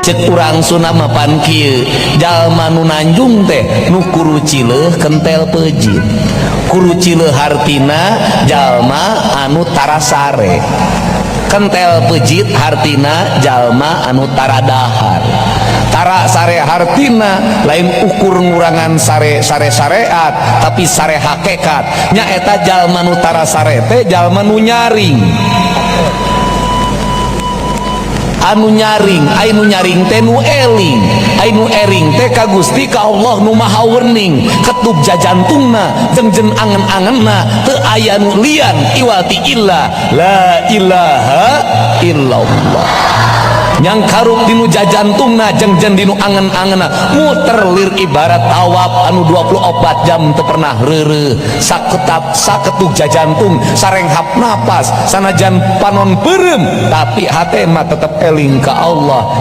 cek urang Sunama pankieu jalma nu nanjung teh nu kuru cileuh kentel pejit, kuru cileuh hartina jalma anu tarasare, kentel pejit hartina jalma anu taradahar. Tara sare hartina lain ukur ngurangan sare sareat tapi sare hakikat nyaeta jalma nu tarasare teh jalma nu nyaring, anu nyaring, anu nyaring teh nu eling, anu ering teh ka Gusti ka Allah nu maha wening, ketuk jajantungna jeung jeung angen-angenna teu aya nu lian iwati illa la ilaha illallah. Yang karuk dinu jajantungna jeung jeung dinu angen-angenna muter lir ibarat tawaf anu 24 jam teu pernah reureuh, saketuk jajantung sarenghap napas sanajan panon beureum tapi hate mah tetep eling ka Allah.